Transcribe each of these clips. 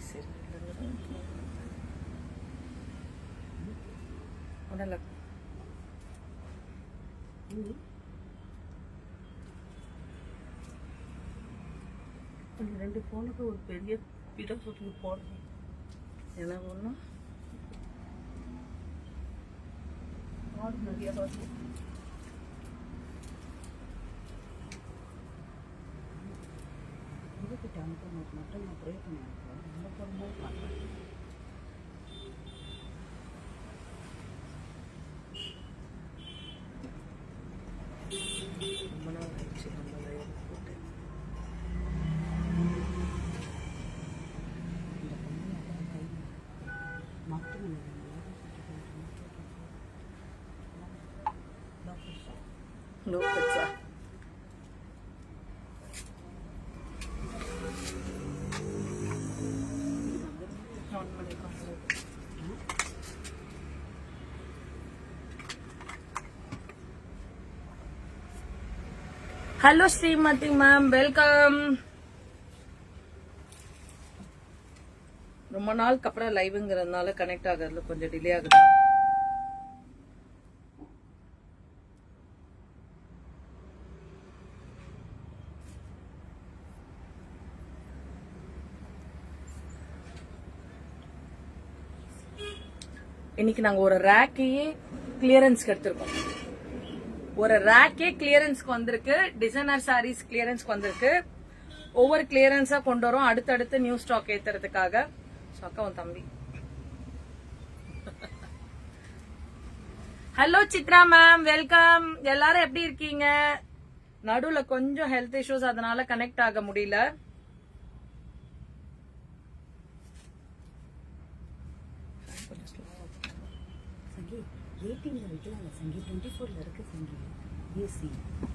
சரி ஒன்றும் ரெண்டு ஃபோனுக்கு ஒரு பெரிய பிடம் சுற்றி போடுறேன். என்ன ஒன்றும் ஆடு நிறைய வருது. இதுக்கிட்ட அனுப்பும்போது மட்டும் நான் ப்ரே பண்ணி அனுப்புவேன். நம்ம போடும்போது பண்ணுறேன். ரொம்ப நாள் ஆயிடுச்சு நம்ம லைவ் போட்டு. இந்த பொண்ணு அதான் கை மாட்டு லோ பச்சா ஹலோ ஸ்ரீமதி மேம், வெல்கம். ரொம்ப நாளுக்கு அப்புறம் லைவ்ங்கிறதுனால கனெக்ட் ஆகிறதுல கொஞ்சம் டிலே ஆகுது. இன்னைக்கு நாங்க ஒரு ரேக்கையே கிளியரன்ஸ்க்கு எடுத்திருக்கோம். ஒரு ரேக்கே கிளியரன்ஸ்க்கு வந்திருக்கு. டிசைனர் சாரீஸ் கிளியரன்ஸ்க்கு வந்திருக்கு. ஒவ்வொரு கிளியரன்ஸா கொண்டு வரோம் அடுத்தடுத்து நியூ ஸ்டாக் ஏத்துறதுக்காக. அக்காவும் தம்பி. Hello Chitra ma'am, welcome. எல்லாரும் எப்படி இருக்கீங்க? நடுவுல கொஞ்சம் ஹெல்த் இஷ்யூஸ், அதனால கனெக்ட் ஆக முடியல.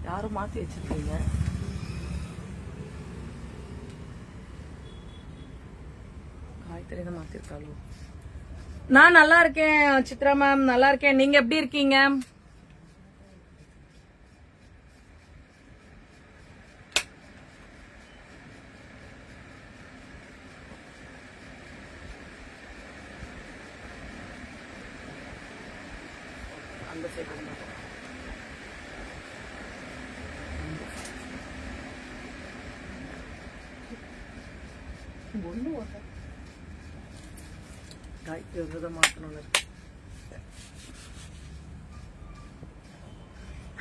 யாரும் மாத்தி வச்சிருக்கீங்க. காய்கறி தான் மாத்திருக்காளோ. நான் நல்லா இருக்கேன் சித்ரா மேம், நல்லா இருக்கேன். நீங்க எப்படி இருக்கீங்க? அந்த சைடு ஒண்ணு காய்க்கு விரதம் மாற்றணும்.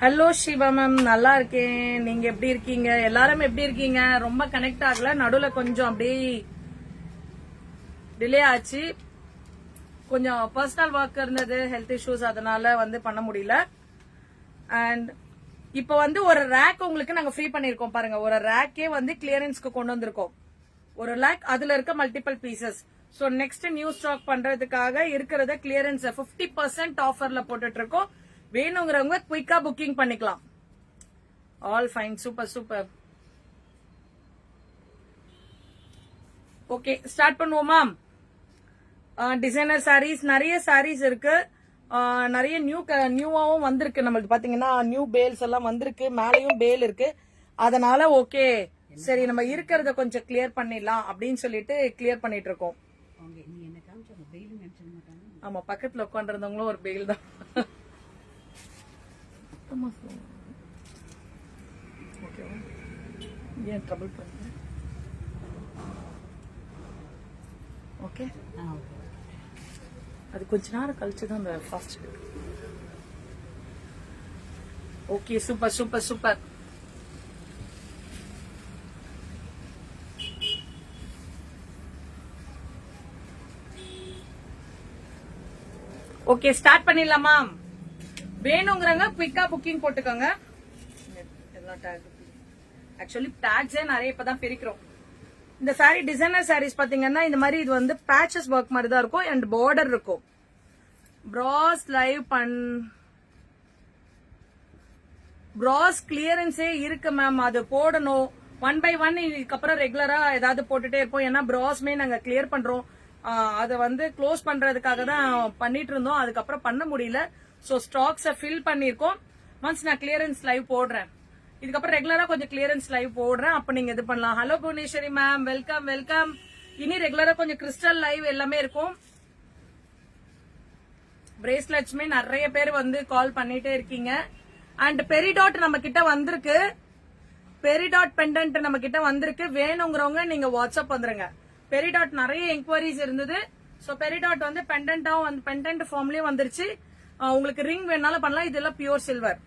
ஹலோ சிவா மேம், நல்லா இருக்கேன். நீங்க எப்படி இருக்கீங்க? எல்லாரும் எப்படி இருக்கீங்க? ரொம்ப கனெக்ட் ஆகல, நடுவுல கொஞ்சம் அப்படியே டிலே ஆச்சு. கொஞ்சம் பர்சனல் ஒர்க் இருந்தது, ஹெல்த் இஷ்யூஸ், அதனால பண்ண முடியல. அண்ட் இப்போ ஒரு ரேக் உங்களுக்கு நாங்க ஃப்ரீ பண்ணிருக்கோம் பாருங்க. ஒரு ரேக்கே கிளியரன்ஸ்க்கு கொண்டு வந்திருக்கோம். ஒரு ரேக், அதுல இருக்க multiple pieces. So next new stock பண்றதுக்காக இருக்கிறத கிளியரன்ஸ் 50% ஆஃபர்ல போட்டுட்டு இருக்கோம். வேணுங்கிறவங்க குயிக்கா புக்கிங் பண்ணிக்கலாம். All fine, super super. Okay, start பண்ணுவோமா? டிசைனர் சாரீஸ் நிறைய சாரீஸ் இருக்கு. நிறைய நியூவாவும் வந்திருக்கு. நம்மளுக்கு பாத்தீங்கன்னா நியூ பேல்ஸ் எல்லாம் வந்திருக்கு. மேலேயும் பேல் இருக்கு. அதனால ஓகே, சரி நம்ம இருக்கிறத கொஞ்சம் கிளியர் பண்ணிடலாம் அப்படின்னு சொல்லிட்டு கிளியர் பண்ணிட்டு இருக்கோம். ஆமா, பக்கத்துல உட்காந்துருந்தவங்களும் ஒரு பெயில் தான். ஏன் ட்ரபிள் பண்ணுங்க? ஓகே, அது கொஞ்ச நேரம் கழிச்சுதான் அந்த fast. Okay, super super super. Okay, start பண்ணிடலாமா? வேணுங்கிறவங்க குயிக்கா புக்கிங் போட்டுக்கோங்க. ஆக்சுவலி டாக்ஸே நிறைய இப்பதான் பிரிக்கிறோம். இந்த சாரி டிசைனர் சாரீஸ் பாத்தீங்கன்னா இந்த மாதிரி இது பேச்சஸ் ஒர்க் மாதிரி தான் இருக்கும். அண்ட் பார்டர் இருக்கும். பிராஸ் லைவ் பிராஸ் கிளியரன்ஸே இருக்கு மேம். அது போடணும் 1 by 1. இதுக்கப்புறம் ரெகுலரா ஏதாவது போட்டுட்டே இருப்போம். ஏன்னா பிராஸ்மே நாங்க கிளியர் பண்றோம். அதை க்ளோஸ் பண்றதுக்காக தான் பண்ணிட்டு இருந்தோம். அதுக்கப்புறம் பண்ண முடியல. சோ ஸ்டாக்ஸை ஃபில் பண்ணிருக்கோம். ஒன்ஸ் நான் கிளியரன்ஸ் லைவ் போடுறேன். இதுக்கப்புறம் ரெகுலரா கொஞ்சம் கிளியரன்ஸ் லைவ் போடுறேன். அப்ப நீங்க இது பண்ணலாம். Hello Bhuvaneshwari ma'am, welcome welcome. இனி ரெகுலரா கொஞ்சம் கிறிஸ்டல் லைவ் எல்லாமே இருக்கும். பிரேஸ்லெட்ஸ்மே நிறைய பேர் வந்து கால் பண்ணிட்டே இருக்கீங்க. அண்ட் பெரிடாட் நம்ம கிட்ட வந்திருக்கு. பெரிடாட் பெண்டன்ட் நம்ம கிட்ட வந்திருக்கு. வேணுங்கிறவங்க நீங்க வாட்ஸ்அப் வந்துருங்க. பெரிடாட் நிறைய என்கொயரிஸ் இருந்தது. சோ பெரிடாட் வந்து பெண்டன்டாவும் வந்து பெண்டன்ட் ஃபார்ம்லயும் வந்துருச்சு. உங்களுக்கு ரிங் வேணாலும் பண்ணலாம். இதெல்லாம் பியூர் சில்வர்.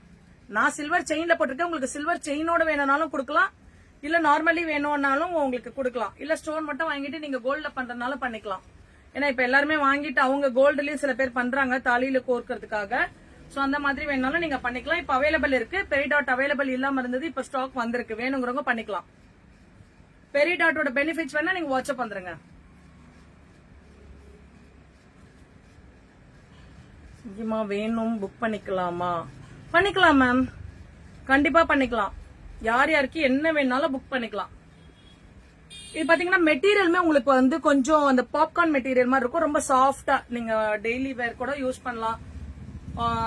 நான் சில்வர் செயின்ல போட்டிருக்கேன். உங்களுக்கு சில்வர் செயினோட வேணும்னாலும் கொடுக்கலாம், இல்ல நார்மலி வேணும்னாலும் உங்களுக்கு கொடுக்கலாம். இல்ல ஸ்டோன் மட்டும் வாங்கிட்டு நீங்க கோல்ட்ல பண்றதுனாலும் பண்ணிக்கலாம். ஏன்னா இப்ப எல்லாருமே வாங்கிட்டு அவங்க கோல்டுலயும் சில பேர் பண்றாங்க தாலியில கோர்க்கறதுக்காக. சோ அந்த மாதிரி வேணாலும் நீங்க பண்ணிக்கலாம். இப்ப அவைலபிள் இருக்கு. பெரிடாட் அவைலபிள் இல்லாம இருந்தது, இப்ப ஸ்டாக் வந்திருக்கு. வேணுங்கிறவங்க பண்ணிக்கலாம். பெரிடாட்டோட பெனிஃபிட்ஸ் வேணா நீங்க வாட்ஸ்அப் வந்துருங்க. வேணும் புக் பண்ணிக்கலாமா? பண்ணிக்கலாம் மேம், கண்டிப்பா பண்ணிக்கலாம். யார் யாருக்கு என்ன வேணாலும் புக் பண்ணிக்கலாம். இது பாத்தீங்கன்னா மெட்டீரியலுமே உங்களுக்கு வந்து கொஞ்சம் அந்த பாப்கார்ன் மெட்டீரியல் மாதிரி இருக்கும். ரொம்ப சாஃப்டா நீங்க டெய்லி வேர் கூட யூஸ் பண்ணலாம்.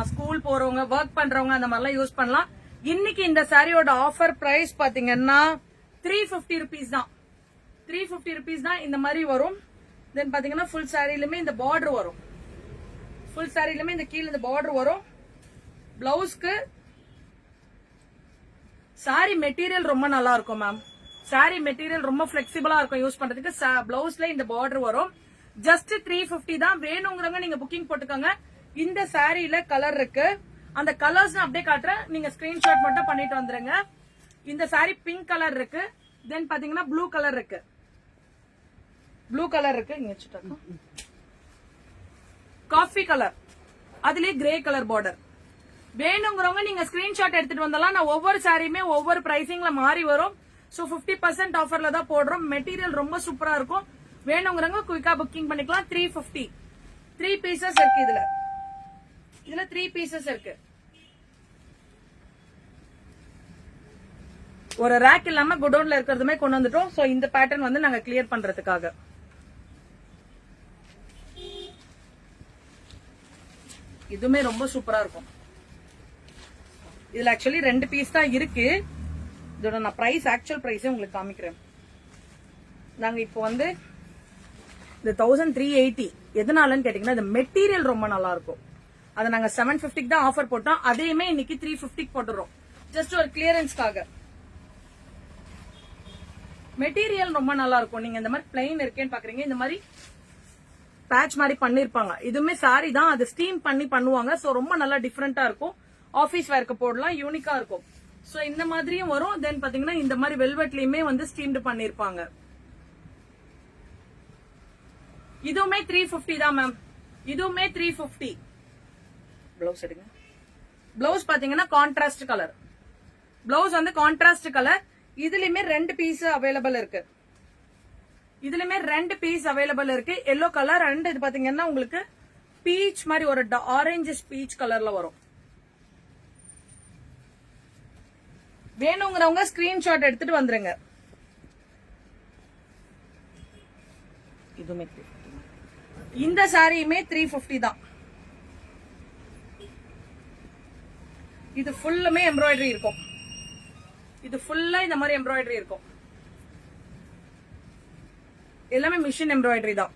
ஸ்கூல் போறவங்க, ஒர்க் பண்றவங்க அந்த மாதிரிலாம் யூஸ் பண்ணலாம். இன்னைக்கு இந்த சாரியோட ஆஃபர் பிரைஸ் பாத்தீங்கன்னா 350 rupees தான். 350 rupees தான் இந்த மாதிரி வரும். தென் பாத்தீங்கன்னா ஃபுல் சாரிலுமே இந்த பார்டர் வரும். ஃபுல் சாரிலுமே இந்த கீழ இந்த பார்டர் வரும். பிளவுஸ்க்கு சாரி மெட்டீரியல் ரொம்ப நல்லா இருக்கும் மேம். சாரி மெட்டீரியல் ரொம்ப பிளெக்சிபிளா இருக்கும் யூஸ் பண்றதுக்கு. பிளவுஸ்ல இந்த பார்டர் வரும். ஜஸ்ட் 350 தான். வேணுங்கிறவங்க நீங்க புக்கிங் போட்டுக்கோங்க. இந்த சாரியில கலர் இருக்கு. அந்த கலர்ஸ் அப்படியே காட்டுறேன். நீங்க ஸ்கிரீன்ஷாட் மட்டும் பண்ணிட்டு வந்துருங்க. இந்த சாரி பிங்க் கலர் இருக்கு. தென் பாத்தீங்கன்னா ப்ளூ கலர் இருக்கு. ப்ளூ கலர் இருக்கு. இங்க வச்சுட்டோம். காஃபி கலர், அதுலயே கிரே கலர் பார்டர். வேணுங்கிறவங்க நீங்க ஸ்கிரீன்ஷாட் எடுத்துட்டு வந்தலாம். நான் ஒவ்வொரு சாரியுமே ஒவ்வொரு பிரைசிங்ல மாறி வரும். சோ 50% ஆஃபர்ல தான் போடுறோம். மெட்டீரியல் ரொம்ப சூப்பரா இருக்கும். வேணுங்கிறவங்க குயிக்கா புக்கிங் பண்ணிக்கலாம். 350 3 பீசஸ் இருக்கு. இதுல 3 பீசஸ் இருக்கு. ஒரு ரேக் இல்லாம குடோன்ல இருக்கிறதுமே கொண்டு வந்துட்டோம். சோ இந்த பேட்டர்ன் வந்து நாங்க கிளியர் பண்றதுக்காக. இதுமே ரொம்ப சூப்பரா இருக்கும். இதுல ஆக்சுவலி 2 பீஸ் தான் இருக்கு. இதோட நான் பிரைஸ், ஆக்சுவல் பிரைஸே உங்களுக்கு காமிக்கிறேன். நாங்க இப்போ வந்து இந்த 1380 எதனாலன்னு கேட்டீங்கன்னா இந்த மெட்டீரியல் ரொம்ப நல்லா இருக்கும். அதை நாங்க 750 தான் ஆஃபர் போட்டோம். அதையுமே இன்னைக்கு 350 போட்டுறோம். ஜஸ்ட் ஒரு கிளியரன்ஸ்க்காக. மெட்டீரியல் ரொம்ப நல்லா இருக்கும். நீங்க இந்த மாதிரி பிளைன் இருக்கேன்னு பாக்குறீங்க. இந்த மாதிரி பேட்ச் மாதிரி பண்ணிருப்பாங்க. இதுவுமே சாரி தான், அது ஸ்டீம் பண்ணி பண்ணுவாங்க. சோ ரொம்ப நல்லா டிஃபரெண்டா இருக்கும். ஆபீஸ் வேர்க்கு போடலாம், யூனிக்கா இருக்கும். சோ இந்த மாதிரியும் வரும். தென் பாத்தீங்கன்னா இந்த மாதிரி வெல்வெட்லயுமே வந்து ஸ்டீம்டு பண்ணிருப்பாங்க. இதுவுமே 350 தான் மேம். இதுவுமே 350. பிளவுஸ் எடுங்க. பிளவுஸ் பாத்தீங்கன்னா கான்ட்ராஸ்ட் கலர். பிளவுஸ் வந்து கான்ட்ராஸ்ட் கலர். இதுலயுமே 2 பீஸ் அவைலபிள் இருக்கு. இதுலயுமே 2 பீஸ் அவைலபிள் இருக்கு. எல்லோ கலர் அண்ட் இது பாத்தீங்கன்னா உங்களுக்கு பீச் மாதிரி ஒரு ஆரஞ்சு பீச் கலர்ல வரும். வேணுங்கிறவங்க ஸ்கிரீன்ஷாட் எடுத்துட்டு வந்துருங்க. இதுமே இந்த சாரியுமே 350 தான். இது ஃபுல்லுமே எம்ப்ராய்டரி இருக்கும். இது ஃபுல்லா இந்த மாதிரி எம்ப்ராய்டரி இருக்கும். எல்லாமே மிஷின் எம்ப்ராய்டரி தான்.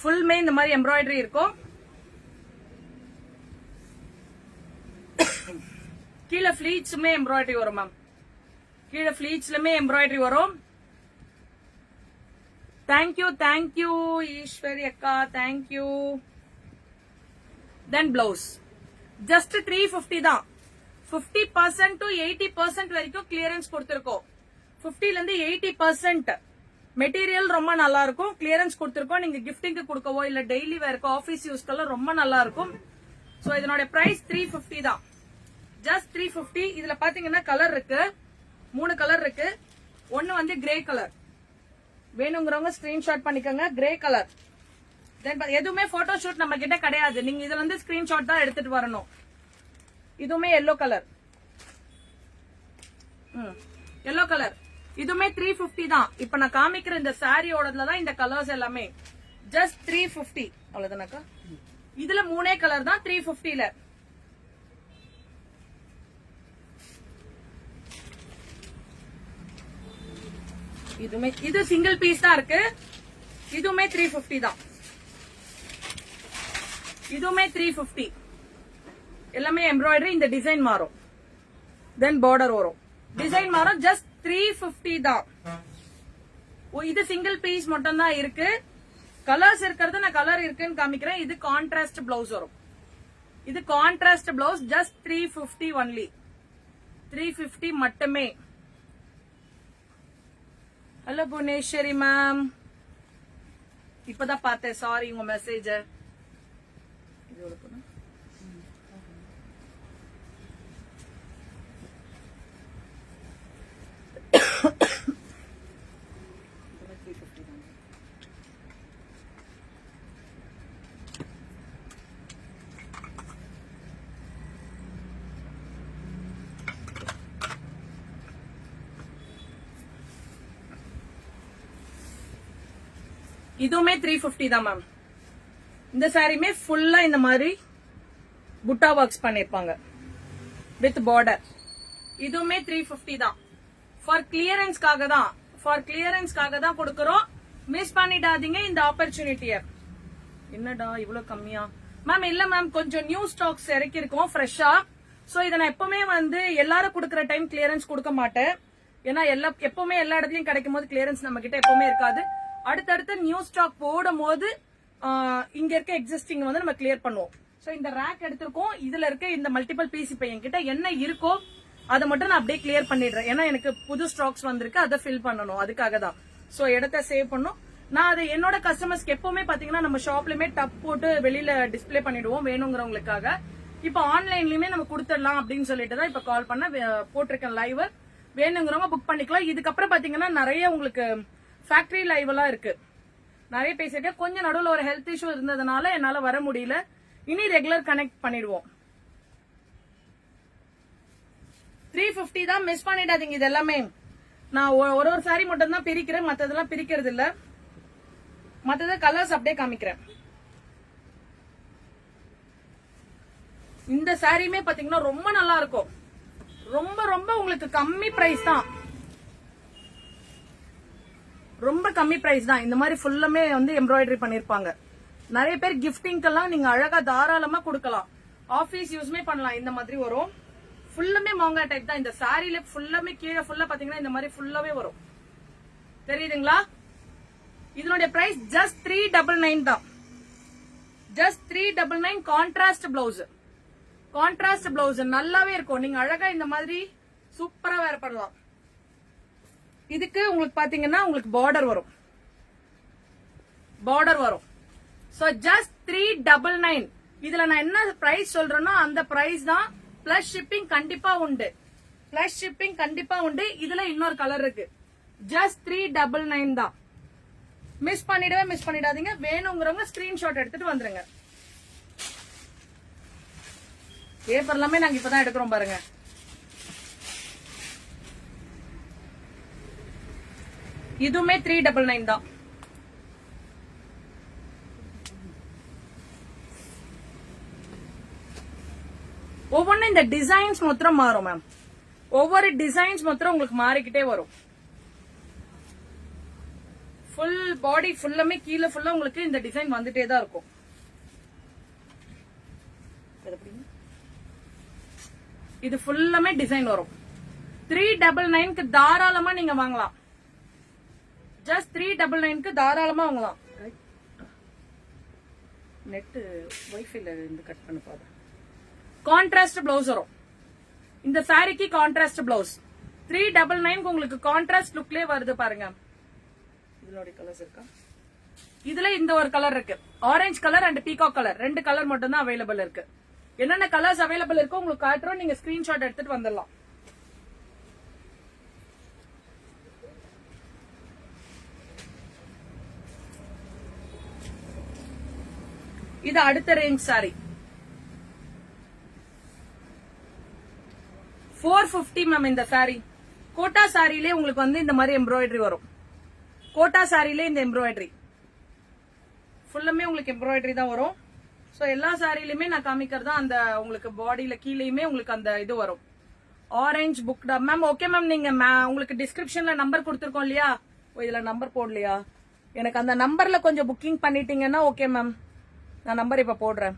ஃபுல்மே இந்த மாதிரி எம்ப்ராய்டரி இருக்கும். கீழே ஃபிளீட்ஸுமே எம்ப்ராய்டரி வரும் மேம். கீழே ஃபிளீட்ஸ்லுமே எம்ப்ராய்டரி வரும். தேங்க்யூ தேங்க்யூ ஈஸ்வரி அக்கா, தேங்க்யூ. தென் பிளவுஸ் ஜஸ்ட் 350 தான். 50% to 80% வரைக்கும் கிளியரன்ஸ் கொடுத்திருக்கோம். 50ல இருந்து 80% மெட்டீரியல் ரொம்ப நல்லா இருக்கும். கிளியரன்ஸ் கொடுத்திருக்கோம். நீங்க கிஃப்டிங்க்கு கொடுக்கவோ இல்ல டெய்லி வேர்க்கோ ஆபீஸ் யூஸ்க்கெல்லாம் ரொம்ப நல்லா இருக்கும். சோ இதனோட பிரைஸ் 350 தான். ஜஸ்ட் 350. இதுல பாத்தீங்கன்னா கலர் இருக்கு, 3 கலர் இருக்கு. ஒன்னு வந்து கிரே கலர். வேணுங்கிறவங்க ஸ்கிரீன்ஷாட் பண்ணிக்கோங்க. Grey colour. எதுவுமே போட்டோ ஷூட் நம்ம கிட்ட கிடையாது. நீங்க இதுல இருந்து ஸ்கிரீன்ஷாட் தான் எடுத்துட்டு வரணும். இதுவுமே எல்லோ கலர். Yellow colour. இதுவுமே 350 தான். இப்ப நான் காமிக்கிற இந்த சாரியோடதுல தான் இந்த கலர்ஸ் எல்லாமே. ஜஸ்ட் 350. அவ்வளவுதானாக்கா? இதுல 3 கலர் தான் 350ல. இதுமே இது சிங்கிள் பீஸ் தான் இருக்கு. இதுவுமே 350 தான். இதுவுமே 350. எல்லாமே எம்ப்ராய்டரி. இந்த டிசைன் மாறும், தென் பார்டர் வரும், டிசைன் மாறும். ஜஸ்ட் 350 தான். இது சிங்கிள் பீஸ் மட்டும் தான் இருக்கு. கலர்ஸ் இருக்கிறது நான் கலர் இருக்குன்னு காமிக்கிறேன். இது கான்ட்ராஸ்ட் பிளவுஸ் வரும். இது கான்ட்ராஸ்ட் பிளவுஸ். Just 350 only. 350 மட்டுமே. ஹலோ புவனேஸ்வரி மேம், இப்பதான் பார்த்தேன், சாரி உங்க மெசேஜ். இதுவுமே 350 தான் மேம். இந்த சாரியுமே ஃபுல்லா இந்த மாதிரி புட்டா ஒர்க்ஸ் பண்ணிருப்பாங்க வித் பார்டர். இதுவுமே 350 தான். ஃபார் கிளியரன்ஸ்க்காக தான், கொடுக்கறோம். மிஸ் பண்ணிடாதீங்க இந்த ஆப்பர்ச்சுனிட்டிய. என்னடா இவ்வளவு கம்மியா மேம்? இல்ல மேம், கொஞ்சம் நியூ ஸ்டாக்ஸ் இறக்கி இருக்கோம் ஃப்ரெஷ்ஷா. சோ இதை நான் எப்பவுமே வந்து எல்லாரும் கொடுக்கற டைம் கிளியரன்ஸ் கொடுக்க மாட்டேன். ஏன்னா எப்பவுமே எல்லா இடத்துலயும் கிடைக்கும் போது கிளியரன்ஸ் நம்ம கிட்ட எப்பவுமே இருக்காது. அடுத்தடுத்து நியூ ஸ்டாக் போடும் போது இங்க இருக்க எக்ஸிஸ்டிங் வந்து நம்ம கிளியர் பண்ணுவோம். சோ இந்த ரேக் எடுத்திருக்கோம். இதுல இருக்க இந்த மல்டிபிள் பீஸ் இப்ப என்கிட்ட என்ன இருக்கோ அதை மட்டும் நான் அப்படியே கிளியர் பண்ணிடுறேன். ஏன்னா எனக்கு புது ஸ்டாக்ஸ் வந்திருக்கு, அதை ஃபில் பண்ணணும். அதுக்காக தான். சோ இடத்த சேவ் பண்ணும். நான் அதை என்னோட கஸ்டமர்ஸ்க்கு எப்பவுமே பாத்தீங்கன்னா நம்ம ஷாப்லயுமே டப் போட்டு வெளியில டிஸ்பிளே பண்ணிடுவோம் வேணுங்கிறவங்களுக்காக. இப்ப ஆன்லைன்லயுமே நம்ம கொடுத்துடலாம் அப்படின்னு சொல்லிட்டு தான் இப்ப கால் பண்ண போட்டிருக்கேன் லைவ். வேணுங்கிறவங்க புக் பண்ணிக்கலாம். இதுக்கப்புறம் பாத்தீங்கன்னா நிறைய உங்களுக்கு ஃபேக்டரி லைவ் எல்லாம் இருக்கு. நிறைய பேசிருக்கேன். கொஞ்சம் நடுவில் ஒரு ஹெல்த் இஷ்யூ இருந்ததுனால என்னால வர முடியல. இனி ரெகுலர் கனெக்ட் பண்ணிடுவோம். 350 தான். மிஸ் பண்ணிடாதீங்க. இது எல்லாமே நான் ஒரு சாரி மட்டும் தான் பிரிக்கிறேன், மத்ததெல்லாம் பிரிக்கிறது இல்ல. மத்தத கலர்ஸ் அப்படியே காமிக்கிறேன். இந்த சாரியுமே பாத்தீங்கன்னா ரொம்ப நல்லா இருக்கும். ரொம்ப ரொம்ப உங்களுக்கு கம்மி பிரைஸ் தான். ரொம்ப கம்மி பிரைஸ் தான். இந்த மாதிரி ஃபுல்லுமே வந்து எம்ப்ராய்டரி பண்ணிருப்பாங்க. நிறைய பேர் கிஃப்டிங்கெல்லாம் நீங்க அழகா தாராளமா கொடுக்கலாம். ஆபீஸ் யூஸ்மே பண்ணலாம். இந்த மாதிரி வரும். ஃபுல்லுமே மாங்கா டைப் தான். இந்த சாரியில ஃபுல்லுமே கீழே ஃபுல்லா பாத்தீங்கன்னா இந்த மாதிரி ஃபுல்லாவே வரும். தெரியுதுங்களா? இதனுடைய பிரைஸ் ஜஸ்ட் 399 தான். Just 399. Contrast blouse. Contrast blouse நல்லாவே இருக்கும். நீங்க அழகா இந்த மாதிரி சூப்பரா வேர் பண்ணலாம். இதுக்கு உங்களுக்கு பாத்தீங்கன்னா உங்களுக்கு பார்டர் வரும். So just 399. இதுல நான் என்ன பிரைஸ் சொல்றேனோ அந்த பிரைஸ் தான். பிளஸ் ஷிப்பிங் கண்டிப்பா உண்டு. இதுல இன்னொரு கலர் இருக்கு. ஜஸ்ட் 399 தான். மிஸ் பண்ணிடாதீங்க. வேணுங்கிறவங்க ஸ்கிரீன்ஷாட் எடுத்துட்டு வந்துருங்க. பேப்பர் எல்லாமே நாங்க இப்பதான் எடுக்கிறோம் பாருங்க. இதுவுமே 399 தான். ஒவ்வொன்னு இந்த டிசைன்ஸ் மாத்திரம் மாறும் மேம். ஒவ்வொரு டிசைன்ஸ் மாத்திரம் உங்களுக்கு மாறிக்கிட்டே வரும். ஃபுல் பாடி ஃபுல்லாமே கீழே ஃபுல்லா உங்களுக்கு இந்த டிசைன் வந்துட்டே தான் இருக்கும். இது ஃபுல்லாமே டிசைன் வரும். 399க்கு தாராளமா நீங்க வாங்கலாம். ஜஸ்ட் 399க்கு தாராளமா வாங்கலாம். நெட் வைஃபைல இருந்து கட் பண்ண பாரு. கான்ட்ராஸ்ட் பிளவுஸ் வரும். இந்த சாரிக்கு கான்ட்ராஸ்ட் பிளவுஸ் 399 உங்களுக்கு கான்ட்ராஸ்ட் லுக்லயே வருது பாருங்க. இதோட கலர்ஸ் இருக்கா? இதுல இந்த ஒரு கலர் இருக்கு. Orange colour and peacock colour. 2 colour மட்டும் தான் அவைலபிள் இருக்கு. என்னென்ன கலர்ஸ் அவைலபிள் இருக்கோ உங்களுக்கு காட்டுறோம். நீங்க ஸ்கிரீன்ஷாட் எடுத்துட்டு வந்துடலாம். இது அடுத்த ரேஞ்ச் சாரி. 450 மேம் இந்த சாரி. கோட்டா சாரிலே உங்களுக்கு வந்து இந்த மாதிரி எம்ப்ராய்டரி வரும். கோட்டா சாரிலே இந்த எம்ப்ராய்டரி ஃபுல்லுமே உங்களுக்கு எம்ப்ராய்டரி தான் வரும். சோ எல்லா சாரிலுமே நான் காமிக்கிறதா அந்த உங்களுக்கு பாடியில கீழேயுமே உங்களுக்கு அந்த இது வரும். ஆரஞ்சு புக்டா மேம். ஓகே மேம், நீங்க உங்களுக்கு டிஸ்கிரிப்ஷன்ல நம்பர் கொடுத்துருக்கோம் இல்லையா, இதுல நம்பர் போடலையா? எனக்கு அந்த நம்பர்ல கொஞ்சம் புக்கிங் பண்ணிட்டீங்கன்னா ஓகே மேம். நான் நம்பர் இப்ப போடுறேன்.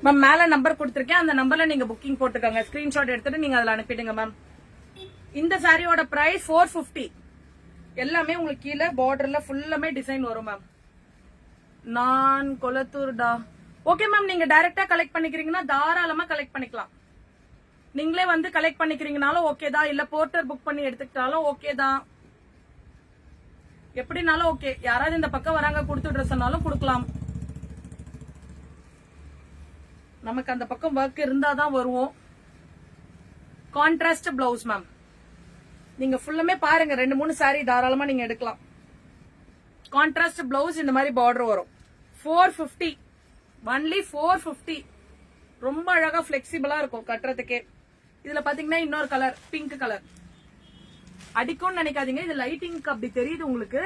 மேம் மேல நம்பர் கொடுத்திருக்கேன். அந்த நம்பர்ல நீங்க புக்கிங் போட்டுக்கோங்க. ஸ்கிரீன்ஷாட் எடுத்துட்டு நீங்க அதுல அனுப்பிடுங்க மேம். இந்த சாரியோட பிரைஸ் 450. எல்லாமே உங்களுக்கு கீழே பார்டர்ல ஃபுல்லாமே டிசைன் வரும் மேம். நான் கொளத்தூர்டா. ஓகே மேம், நீங்க டைரக்டா கலெக்ட் பண்ணிக்கிறீங்கன்னா தாராளமா கலெக்ட் பண்ணிக்கலாம். நீங்களே வந்து கலெக்ட் பண்ணிக்கிறீங்கனாலும் ஓகே தான், இல்ல போர்ட்டர் புக் பண்ணி எடுத்துக்கிட்டாலும் ஓகே தான். எப்படினாலும் ஓகே. யாராவது இந்த பக்கம் வராங்க கொடுத்துடுற சொன்னாலும் கொடுக்கலாம். நமக்கு அந்த பக்கம் ஒர்க் இருந்தாதான் வருவோம். Contrast blouse ma'am. நீங்க ஃபுல்லுமே பாருங்க, 2-3 சாரி தாராளமா நீங்க எடுக்கலாம். கான்ட்ராஸ்ட் பிளவுஸ் இந்த மாதிரி பார்டர் வரும். 450, ஒன்லி 450. ரொம்ப அழகா பிளெக்சிபிளா இருக்கும் கட்டுறதுக்கே. இதுல பாத்தீங்கன்னா இன்னொரு கலர், பிங்க் கலர். அடிக்கும்னு நினைக்காதீங்க, இது லைட்டிங்க்கு அப்படி தெரியுது உங்களுக்கு,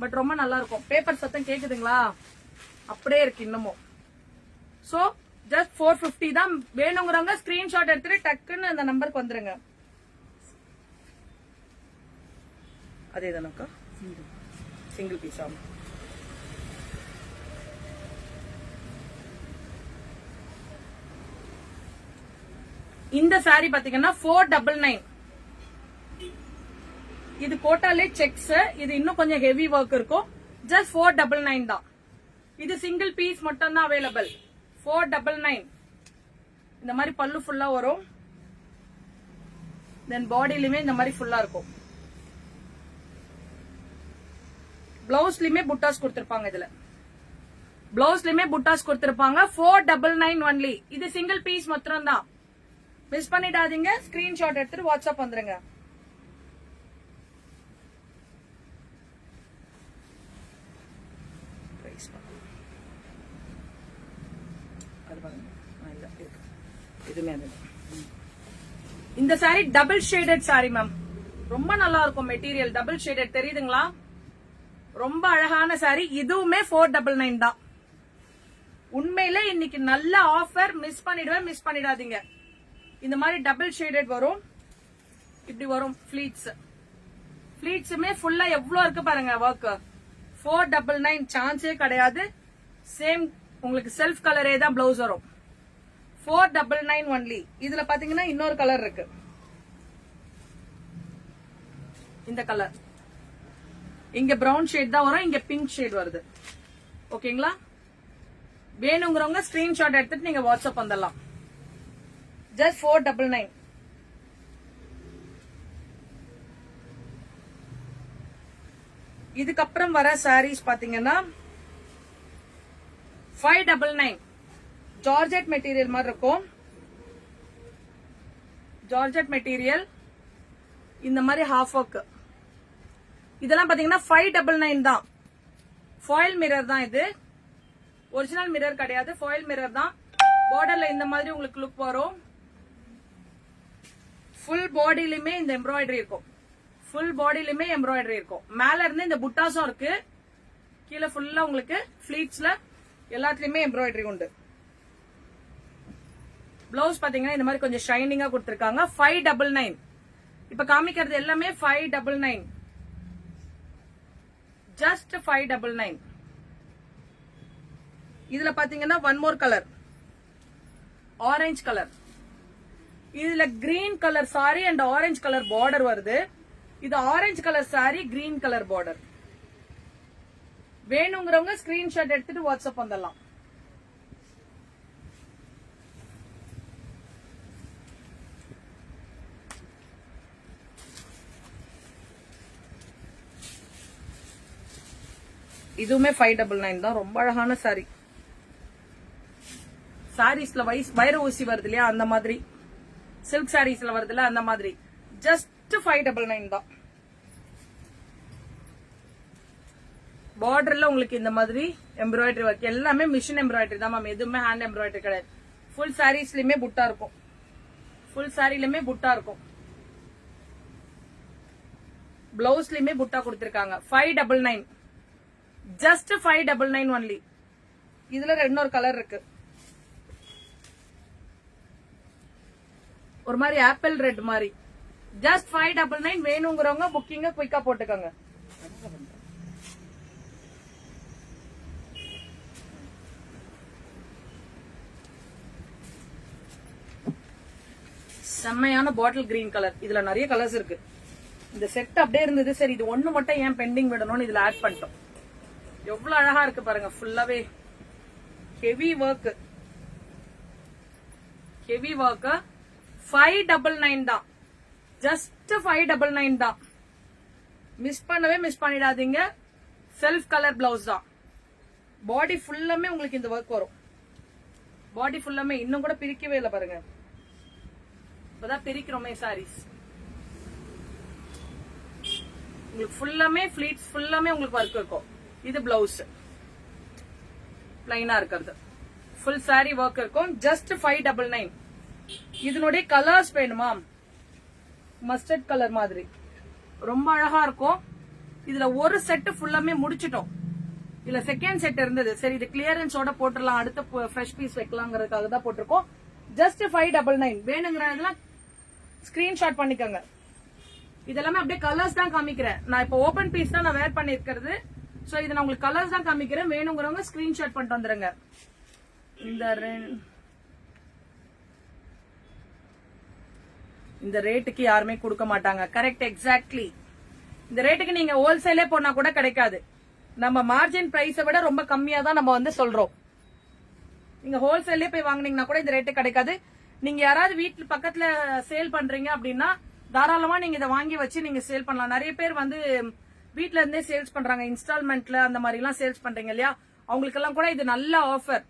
பட் ரொம்ப நல்லா இருக்கும். பேப்பர் சத்தம் கேக்குதுங்களா? அப்படியே இருக்கு இன்னமும். சோ ஜஸ்ட் 450 தான். வேணுங்கிறவங்க ஸ்கிரீன்ஷாட் எடுத்துட்டு டக்குன்னு அந்த நம்பருக்கு வந்துருங்க. அதே தானக்கா? Single piece. ஆமா. இந்த சாரி பாத்தீங்கன்னா 499. இது கோட்டாலே செக்ஸ். இது இன்னும் கொஞ்சம் ஹெவி ஒர்க் இருக்கும். ஜஸ்ட் 499 தான். இது சிங்கிள் பீஸ் மட்டும் தான் அவைலபிள். 499. இந்த மாதிரி பல்லு ஃபுல்லா வரும். தென் பாடியிலுமே இந்த மாதிரி ஃபுல்லா இருக்கும். பிளவுஸ்லயுமே புட்டாஸ் கொடுத்திருப்பாங்க. இதுல பிளவுஸ்லயுமே புட்டாஸ் கொடுத்திருப்பாங்க. 499 ஒன்லி. இது சிங்கிள் பீஸ் மட்டும் தான். மிஸ் பண்ணிடாதீங்க. ஸ்கிரீன்ஷாட் எடுத்துட்டு வாட்ஸ்அப் வந்துருங்க. இந்த sorry double shaded sorry ma'am. ரொம்ப நல்லா இருக்கும் மெட்டீரியல். டபுள் ஷேடட் தெரியுதுங்களா? ரொம்ப அழகான சாரி. இதுவுமே 499 தான். உண்மையிலே இன்னைக்கு நல்ல ஆஃபர். மிஸ் பண்ணிடாதீங்க. இந்த மாதிரி டபுள் ஷேடட் வரும். இப்படி வரும் ஃபிளீட்ஸ். ஃபிளீட்ஸுமே ஃபுல்லா எவ்வளவு இருக்கு பாருங்க ஒர்க். 499 சான்ஸே கிடையாது. சேம் உங்களுக்கு செல்ஃப் கலரே தான் பிளவுஸ் வரும். 499 ஒன்லி. இதுல பாத்தீங்கன்னா இன்னொரு கலர் இருக்கு. இந்த கலர் இங்க பிரவுன் ஷேட் தான் வரும். இங்க பிங்க் ஷேட் வருது. ஓகேங்களா? வேணுங்கிறவங்க ஸ்கிரீன்ஷாட் எடுத்துட்டு நீங்க வாட்ஸ்அப் வந்துடலாம். ஜஸ்ட் 499. இதுக்கப்புறம் வர சாரீஸ் பாத்தீங்கன்னா 599. ஜார்ஜெட் மெட்டீரியல் மாதிரி இருக்கும். ஜார்ஜெட் மெட்டீரியல் இந்த மாதிரி ஹாஃப் ஒர்க். இதெல்லாம் பாத்தீங்கன்னா 599 தான். ஃபாயில் மிரர் தான் இது. ஒரிஜினல் மிரர் கிடையாது, ஃபாயில் மிரர் தான். பார்டர்ல இந்த மாதிரி உங்களுக்கு லுக் வரும். ஃபுல் பாடியிலுமே இந்த எம்ப்ராய்டரி இருக்கும். ஃபுல் பாடியிலுமே எம்ப்ராய்டரி இருக்கும். மேல இருந்து இந்த புட்டாஸும் இருக்கு. கீழே ஃபுல்லா உங்களுக்கு ஃபிளீட்ஸ்ல எல்லாத்துலயுமே எம்ப்ராய்டரி உண்டு. பிளவுஸ் பாத்தீங்கன்னா இந்த மாதிரி கொஞ்சம் ஷைனிங்கா கொடுத்திருக்காங்க. 599. இப்ப காமிக்கிறது எல்லாமே 599. ஜஸ்ட் 599. இதுல பாத்தீங்கன்னா one more colour, orange colour. இதுல green colour sari and orange colour border வருது. இது orange colour sari, green colour border. வேணுங்கிறவங்க ஸ்கிரீன்ஷாட் எடுத்துட்டு வாட்ஸ்அப் வந்துடலாம். இதுவுமே 599 தான். ரொம்ப அழகான சாரி. சாரீஸ்ல வைர ஊசி வருது இல்லையா, அந்த மாதிரி. சில்க் சாரீஸ்ல வருதுல, அந்த மாதிரி. ஜஸ்ட் 599 தான். பார்டர்ல உங்களுக்கு இந்த மாதிரி எம்ப்ராய்டரி ஒர்க், எல்லாமே மிஷின் எம்ப்ராய்டரி தான் மேம், எதுவுமே ஹேண்ட் எம்ப்ராய்டரி கிடையாது. ஃபுல் சாரீஸ்லயுமே புட்டா இருக்கும். ஃபுல் சாரிலுமே புட்டா இருக்கும். பிளவுஸ்லயுமே புட்டா கொடுத்திருக்காங்க. 599, ஜஸ்ட் 599 ஒன்லி. இதுல இன்னொரு கலர் இருக்கு, ஒரு மாதிரி ஆப்பிள் ரெட் மாதிரி. ஜஸ்ட் 599. வேணுங்கிறவங்க புக்கிங்க குயிக்கா போட்டுக்கோங்க. செம்மையான பாட்டில் கிரீன் கலர். இதுல நிறைய கலர்ஸ் இருக்கு. இந்த செட் அப்படியே இருந்தது, சரி இது ஒண்ணு மட்டும் ஏன் பெண்டிங் விடணும்னு இதுல ஆட் பண்ணிட்டோம். எவ்வளவு அழகா இருக்கு பாருங்க. ஃபுல்லாவே ஹெவி ஒர்க். Heavy work. 599 தான். ஜஸ்ட் 599 தான். மிஸ் பண்ணிடாதீங்க. செல்ஃப் கலர் பிளவுஸ் தான். பாடி ஃபுல்லாமே உங்களுக்கு இந்த ஒர்க் வரும். பாடி ஃபுல்லாமே இன்னும் கூட பிரிக்கவே இல்லை பாருங்க. இப்பதான் பிரிக்கிறோமே சாரீஸ். உங்களுக்கு ஃபுல்லாமே ஃபிளீட்ஸ் ஃபுல்லாமே உங்களுக்கு ஒர்க் இருக்கும். இது பிளவுஸ் பிளைனா இருக்கிறது. ஃபுல் சாரி ஒர்க் இருக்கும். ஜஸ்ட் 599. இதனுடைய கலர்ஸ் வேணுமா? மஸ்டர்ட் கலர் மாதிரி ரொம்ப அழகா இருக்கும். இதுல ஒரு செட் ஃபுல்லாமே முடிச்சிட்டோம். இதுல செகண்ட் செட் இருந்தது, சரி இது கிளியரன்ஸோட போட்டுடலாம், அடுத்த ஃப்ரெஷ் பீஸ் வைக்கலாங்கிறதுக்காக தான் போட்டிருக்கோம். ஜஸ்ட் 599. வேணுங்கிற இதெல்லாம் ஸ்கிரீன்ஷாட் பண்ணிக்கோங்க. இதெல்லாமே அப்படியே கலர்ஸ் தான் காமிக்கிறேன். நான் இப்போ ஓபன் பீஸ் தான் நான் வேர் பண்ணிருக்கிறது. சோ இது நான் உங்களுக்கு கலர்ஸ் தான் காமிக்கிறேன். வேணுங்கிறவங்க ஸ்கிரீன்ஷாட் பண்ணிட்டு வந்துருங்க. இந்த ரேட்டுக்கு யாருமே கொடுக்க மாட்டாங்க. Correct, exactly. இந்த ரேட்டுக்கு நீங்க ஹோல்சேலே போனா கூட கிடைக்காது. நம்ம மார்ஜின் பிரைஸை விட ரொம்ப கம்மியா தான் நம்ம வந்து சொல்றோம். நீங்க ஹோல்சேல்லே போய் வாங்குனீங்கன்னா கூட இந்த ரேட்டு கிடைக்காது. நீங்க யாராவது வீட்டுல பக்கத்துல சேல் பண்றீங்க அப்படின்னா தாராளமா நீங்க இதை வாங்கி வச்சு நீங்க சேல் பண்ணலாம். நிறைய பேர் வந்து வீட்ல இருந்தே சேல்ஸ் பண்றாங்க, இன்ஸ்டால்மெண்ட்ல அந்த மாதிரி எல்லாம் சேல்ஸ் பண்றீங்க இல்லையா, அவங்களுக்கு எல்லாம் கூட இது நல்ல ஆஃபர்.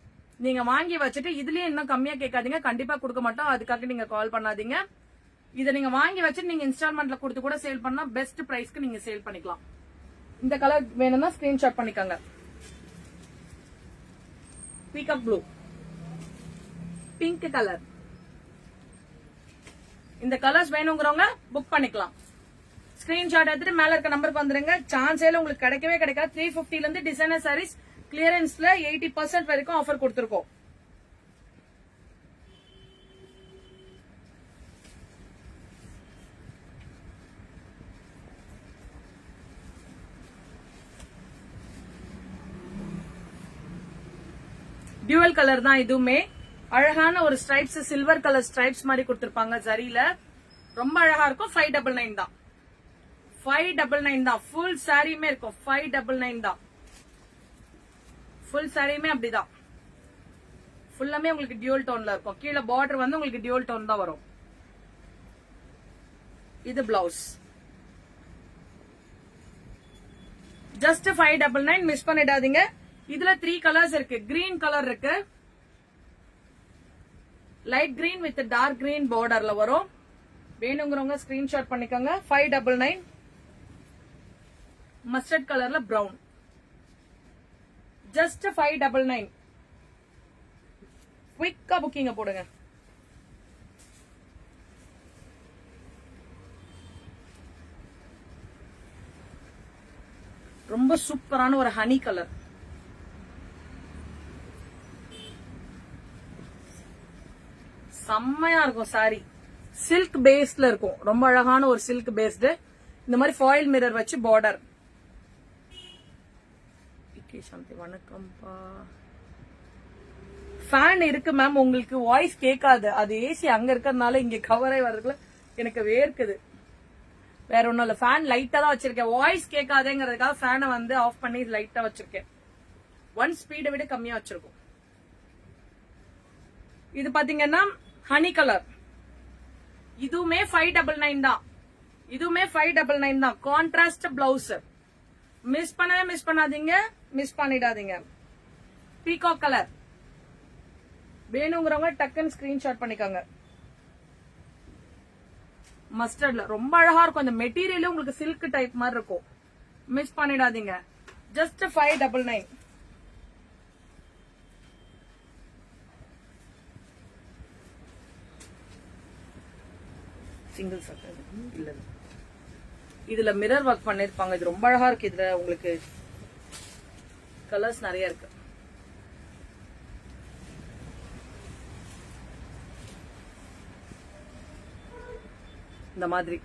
நீங்க வாங்கி வச்சுட்டு இதுலயே இன்னும் கம்மியா கேட்காதீங்க, கண்டிப்பா கொடுக்க மாட்டோம். அதுக்காக நீங்க கால் பண்ணாதீங்க. இதை நீங்க வாங்கி வச்சுட்டு நீங்க இன்ஸ்டால்மெண்ட்ல கொடுத்து கூட சேல் பண்ணா பெஸ்ட் பிரைஸ்க்கு நீங்க சேல் பண்ணிக்கலாம். இந்த கலர் வேணும்னா ஸ்கிரீன்ஷாட் பண்ணிக்கோங்க. Peacock blue, pink colour. இந்த கலர்ஸ் வேணுங்கிறவங்க புக் பண்ணிக்கலாம். ஸ்கிரீன்ஷாட் எடுத்துட்டு மேல இருக்க நம்பருக்கு வந்துருங்க. சான்ஸேல உங்களுக்கு கிடைக்கவே கிடைக்காது. 350 இருந்து டிசைனர் சாரீஸ் கிளியரன்ஸ்ல 80% வரைக்கும் ஆஃபர் கொடுத்திருக்கோம். டியூவல் கலர் தான் இதுவுமே. அழகான ஒரு ஸ்ட்ரைப்ஸ், சில்வர் கலர் ஸ்ட்ரைப்ஸ் மாதிரி கொடுத்திருப்பாங்க ஜரியில. ரொம்ப அழகா இருக்கும். 599 தான். 599 தான். ஃபுல் சாரியுமே இருக்கும். 599 தான். ஃபுல் சாரியுமே அப்படிதான். ஃபுல்லாமே உங்களுக்கு டியூவல் டோன்ல இருக்கும். கீழே பார்டர் வந்து உங்களுக்கு டியூவல் டோன் தான் வரும். இது பிளவுஸ். ஜஸ்ட் 599. மிஸ் பண்ணிடாதீங்க. இதுல 3 கலர்ஸ் இருக்கு. கிரீன் கலர் இருக்கு, light green with dark green பார்டர்ல வரும். வேணுங்கிறவங்க ஸ்கிரீன்ஷாட் பண்ணிக்கோங்க. 599. மஸ்டர்ட் கலர்ல பிரவுன். ஜஸ்ட் 599. குயிக்கா புக்கிங்க போடுங்க. ரொம்ப சூப்பரான ஒரு ஹனி கலர். செம்மையா இருக்கும் சாரி. சில்க் பேஸ்ல இருக்கும். ரொம்ப அழகான ஒரு சில்க் பேஸ்டு. இந்த மாதிரி ஃபாயில் மிரர் வச்சு பார்டர். வணக்கம்ப்பா. ஃபேன் இருக்கு மேம், உங்களுக்கு வாய்ஸ் கேட்காது. அது ஏசி அங்க இருக்கிறதுனால இங்க கவரே வர்றதுக்குள்ள எனக்கு வேர்க்குது. வேற ஒண்ணும் இல்ல. ஃபேன் லைட்டா தான் வச்சிருக்கேன். வாய்ஸ் கேட்காதேங்கிறதுக்காக ஃபேனை வந்து ஆஃப் பண்ணி லைட்டா வச்சிருக்கேன். 1 ஸ்பீடை விட கம்மியா வச்சிருக்கோம். இது பாத்தீங்கன்னா ஹனி கலர். இதுவுமே 599 தான். இதுவுமே 599 தான். Contrast blouse. மிஸ் பண்ணாதீங்க, மிஸ் பண்ணிடாதீங்க. பீகாக் கலர் வேணுங்கிறவங்க டக்குன்னு ஸ்கிரீன்ஷாட் பண்ணிக்கோங்க. மஸ்டர்ட்ல ரொம்ப அழகா இருக்கும். அந்த மெட்டீரியல் உங்களுக்கு சில்க் டைப் மாதிரி இருக்கும். மிஸ் பண்ணிடாதீங்க. ஜஸ்ட் 599. சிங்கிள் சட்டை இல்ல, இதுல மிரர் ஒர்க் பண்ணிருப்பாங்க. இது ரொம்ப அழகா இருக்கு. இதுல உங்களுக்கு கலர்ஸ் நிறைய இருக்கு. இந்த மாதிரி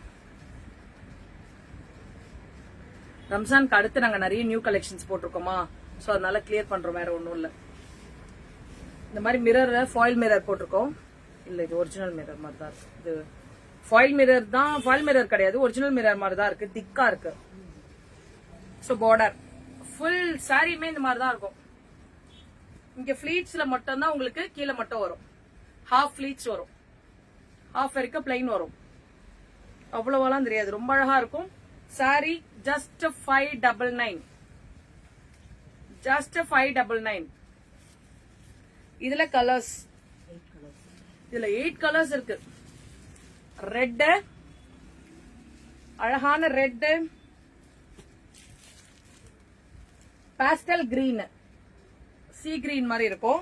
ரம்ஜானுக்கு அடுத்து நாங்க நிறைய நியூ கலெக்ஷன்ஸ் போட்டிருக்கோமா, சோ அதனால கிளியர் பண்றோம், வேற ஒண்ணும் இல்ல. இந்த மாதிரி மிரர்ல ஃபாயில் மிரர் போட்டிருக்கோம். இல்ல இது ஒரிஜினல் மிரர் மாதிரி தான் இருக்கு. இது ஃபாயில் மிரர் தான், ஃபாயில் மிரர் கிடையாது, ஒரிஜினல் மிரர் மாதிரி தான் இருக்கு. திக்கா இருக்கு. சோ பார்டர் ஃபுல் சாரியுமே இந்த மாதிரி தான் இருக்கும். இங்க ஃபிளீட்ஸ்ல மட்டும் தான் உங்களுக்கு கீழே மட்டும் வரும். ஹாஃப் ஃபிளீட்ஸ் வரும், ஹாஃப் வரைக்கும் பிளைன் வரும். அவ்வளவெல்லாம் தெரியாது. ரொம்ப அழகா இருக்கும். சாரி ஜஸ்ட் 599. ஜஸ்ட் 599. இதுல கலர்ஸ், இதுல 8 கலர்ஸ் இருக்கு. ரெட், அழகான red, pastel green, sea green மாதிரி இருக்கும்.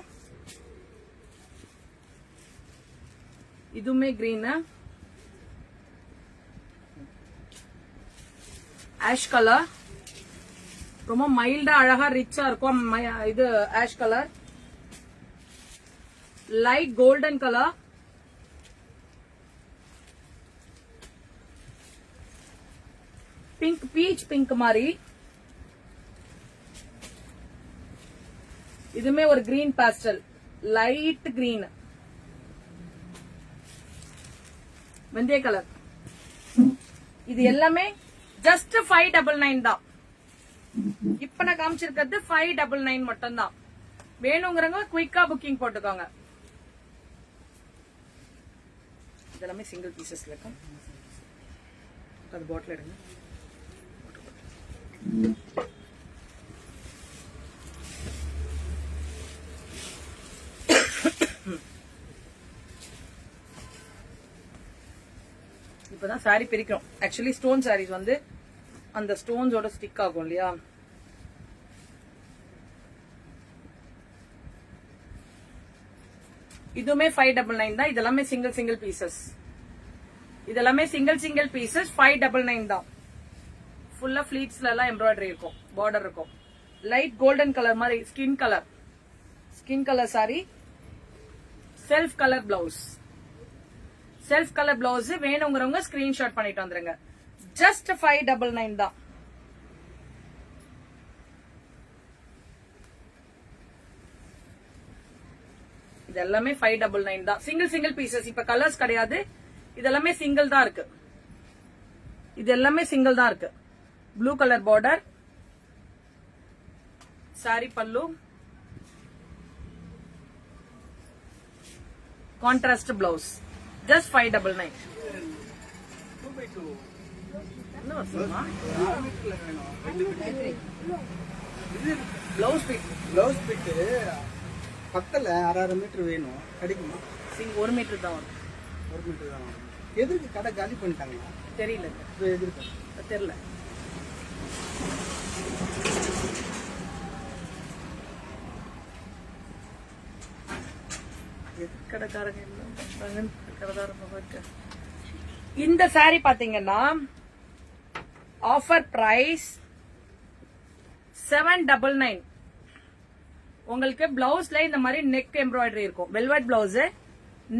இதுவுமே கிரீன், ஆஷ் கலர், ரொம்ப மைல்டா அழகா ரிச்சா இருக்கும். இது ash colour, light golden colour, pink, beach pink மாதிரி. இதுமே ஒரு கிரீன் பாஸ்டல், லைட் கிரீன், வெந்தய கலர். இது எல்லாமே ஜஸ்ட் 599 தான். இப்ப நான் காமிச்சிருக்கிறது 599 மட்டும் தான். வேணுங்கிறவங்க குயிக்கா புக்கிங் போட்டுக்கோங்க. இதெல்லாமே சிங்கிள் பீசஸ்ல இருக்கும். அது பாட்டில் எடுங்க. இப்பதான் சாரி பிரிக்கிறோம். ஆக்சுவலி ஸ்டோன் சாரீஸ் வந்து அந்த ஸ்டோன்ஸோட ஸ்டிக் ஆகும் இல்லையா. இதுவுமே 599 தான். இதெல்லாமே சிங்கிள் பீசஸ். இதெல்லாமே சிங்கிள் பீசஸ் 599 தான். ஃபுல்லா ஃபிளீட்ஸ்ல எல்லாம் எம்ப்ராய்டரி இருக்கும், பார்டர் இருக்கும். லைட் கோல்டன் கலர் மாதிரி skin colour sorry, self colour blouse. Self colour blouse வேணுங்கிறவங்க ஸ்கிரீன்ஷாட் பண்ணிட்டு வந்துருங்க. ஜஸ்ட் 599 தான். இது எல்லாமே 599 தான். Single pieces. இப்ப கலர்ஸ் கிடையாது. இதெல்லாமே சிங்கிள் தான் இருக்கு. இது எல்லாமே சிங்கிள் தான் இருக்கு. ப்ளூ கலர் பார்டர், சாரி பல்லு, contrast blouse. Just 599. Blouse bit பக்கத்துல 6 மீட்டர் வேணும், கிடைக்குமா? 1 மீட்டர் தான் வரும். 1 மீட்டர் தான் வரும். எதுக்கு கடை காலி பண்ணிட்டாங்களா? தெரியல, எதிர்ப்பு தெரியல. இந்த சாரி பாத்தீங்கன்னா ஆஃபர் பிரைஸ் 799. உங்களுக்கு பிளவுஸ்ல இந்த மாதிரி நெக் எம்ப்ராய்டரி இருக்கும். Velvet blouse,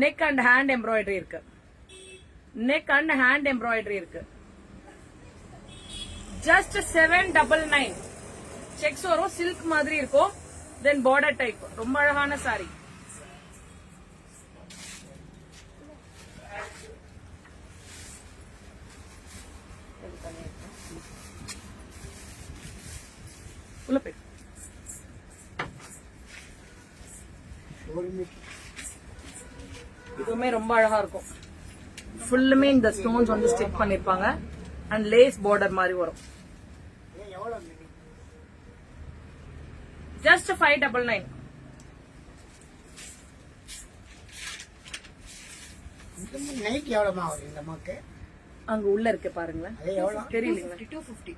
neck and hand embroidery இருக்கு. நெக் அண்ட் ஹேண்ட் எம்ப்ராய்டரி இருக்கு. ஜஸ்ட் 799. செக்ஸ் வரும், சில்க் மாதிரி இருக்கும். தென் பார்டர் டைப். ரொம்ப அழகான சாரி. உள்ள போய் இதுவுமே ரொம்ப அழகா இருக்கும். ஃபுல்லுமே இந்த ஸ்டோன்ஸ் வந்து ஸ்டிச் பண்ணிருப்பாங்க. அண்ட் லேஸ் பார்டர் மாதிரி வரும். ஜஸ்ட் 599. நைட் எவ்வளோமா வரும் இந்த அம்மாவுக்கு? அங்க உள்ள இருக்கு பாருங்களேன், அது எவ்வளோ? தெரியலீங்க. 250.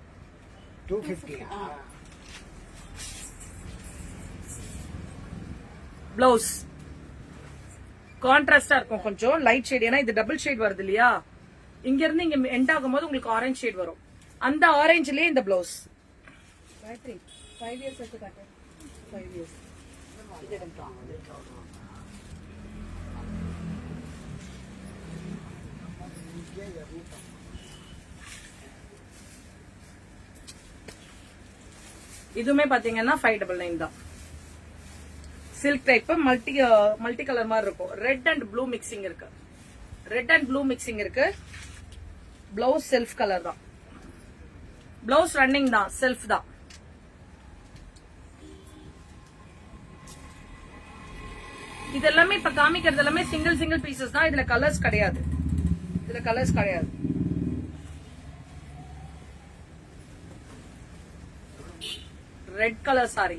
250. பிளவுஸ் கான்ட்ராஸ்டா இருக்கும், கொஞ்சம் லைட் ஷேட். ஏன்னா இது டபுள் ஷேட் வருது இல்லையா, இங்க இருந்து இங்க எண்ட் ஆகும்போது உங்களுக்கு ஆரஞ்சு ஷேட் வரும். அந்த ஆரஞ்சுலயே இந்த பிளவுஸ். Battery 5 years எடுத்து காட்டு. 5 years. இது எடுத்துட்டாங்க. இதுவுமே பாத்தீங்கன்னா 599 தான். சில்க் டைப் மல்டி கலர் மாதிரி இருக்கும். ரெட் அண்ட் ப்ளூ மிக்சிங் இருக்கு. ரெட் அண்ட் ப்ளூ மிக்சிங் இருக்கு. பிளவுஸ் செல்ஃப் கலர் தான். பிளவுஸ் ரன்னிங் தான், செல்ஃப் தான். இது எல்லாமே இப்ப காமிக்கிறது எல்லாமே சிங்கிள் பீசஸ் தான். இதுல கலர்ஸ் கிடையாது. Red colour sorry.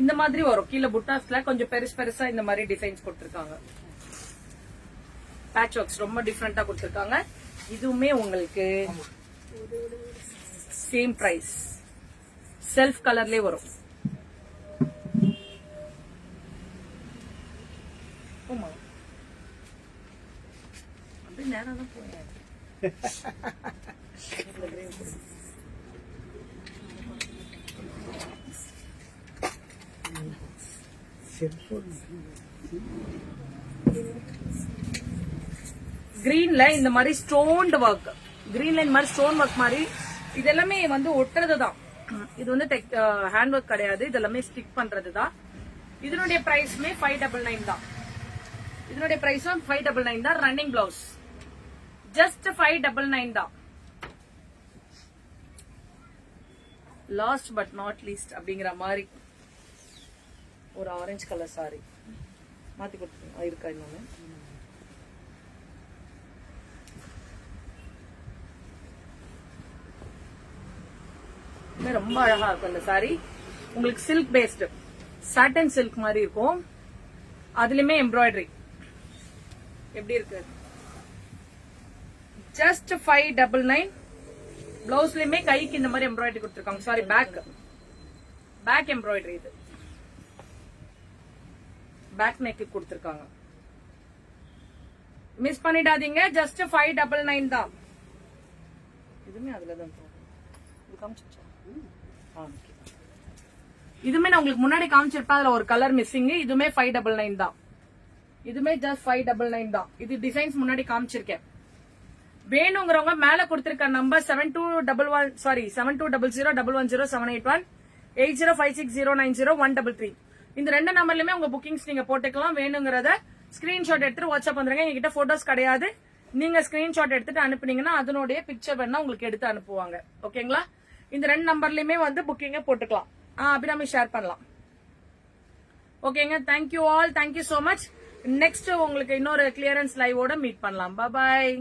இந்த மாதிரி வரும். கீழே புட்டாஸ்ல கொஞ்சம் பெருசா இந்த மாதிரி டிசைன்ஸ் கொடுத்திருக்காங்க. பேட்ச் ஒர்க்ஸ் ரொம்ப டிஃபரெண்டா கொடுத்திருக்காங்க. இதுவுமே உங்களுக்கு சேம் பிரைஸ். செல்ஃப் கலர்லயே வரும். அப்படி நேரம் தான் போய் கிரீன்ல இந்த மாதிரி ஸ்டோன்டு ஒர்க். கிரீன்ல இந்த மாதிரி ஸ்டோன் ஒர்க் மாதிரி இது எல்லாமே வந்து ஒட்டுறதுதான். இது வந்து ஹேண்ட் ஒர்க் கிடையாது. இது எல்லாமே ஸ்டிக் பண்றதுதான். இதனுடைய பிரைஸ்மே 599 தான். இதனுடைய பிரைஸும் 599 தான். ரன்னிங் பிளவுஸ் ஜஸ்ட் 599 தான். லாஸ்ட் பட் நாட் லீஸ்ட் அப்படிங்கிற மாதிரி ஒரு ஆரஞ்சு கலர் சாரி மாத்தி கொடுத்துருங்க. இருக்கா இன்னொன்னு? ரொம்ப அழகா இருக்கும் இந்த சாரி. உங்களுக்கு சில்க் பேஸ்டு சாட்டன் சில்க் மாதிரி இருக்கும். அதுலயுமே எம்ப்ராய்டரி எப்படி இருக்கு. ஜஸ்ட் 599. பிளவுஸ்லயுமே கைக்கு இந்த மாதிரி எம்ப்ராய்டரி கொடுத்திருக்காங்க. Sari, back embroidery. இது பேக் நெக் கொடுத்திருக்காங்க. மிஸ் பண்ணிடாதீங்க. ஜஸ்ட் 599 தான். இதுமே அதுலதான் இது காமிச்சிருச்சா? இதுமே நான் உங்களுக்கு முன்னாடி காமிச்சிருப்பேன். அதுல ஒரு கலர் மிஸ்ஸிங். இதுமே 599 தான். இதுமே ஜஸ்ட் 599 தான். இது டிசைன்ஸ் முன்னாடி காமிச்சிருக்கேன். வேணுங்கிறவங்க மேல கொடுத்திருக்க நம்பர் 7200110781 8056090133 இந்த ரெண்டு நம்பர்லயுமே உங்க புக்கிங்ஸ் நீங்க போட்டுக்கலாம். வேணுங்கிறத ஸ்கிரீன்ஷாட் எடுத்துட்டு வாட்ஸ்அப் வந்துருங்க. எங்ககிட்ட போட்டோஸ் கிடையாது. நீங்க ஸ்கிரீன்ஷாட் எடுத்துட்டு அனுப்புனீங்கன்னா அதனுடைய பிக்சர் வேணா உங்களுக்கு எடுத்து அனுப்புவாங்க. ஓகேங்களா? இந்த ரெண்டு நம்பர்லயுமே வந்து புக்கிங்க போட்டுக்கலாம். அபிராமி ஷேர் பண்ணலாம். ஓகேங்க. Thank you all. Thank you so much. Next உங்களுக்கு இன்னொரு கிளியரன்ஸ் லைவோட மீட் பண்ணலாம். பாய்.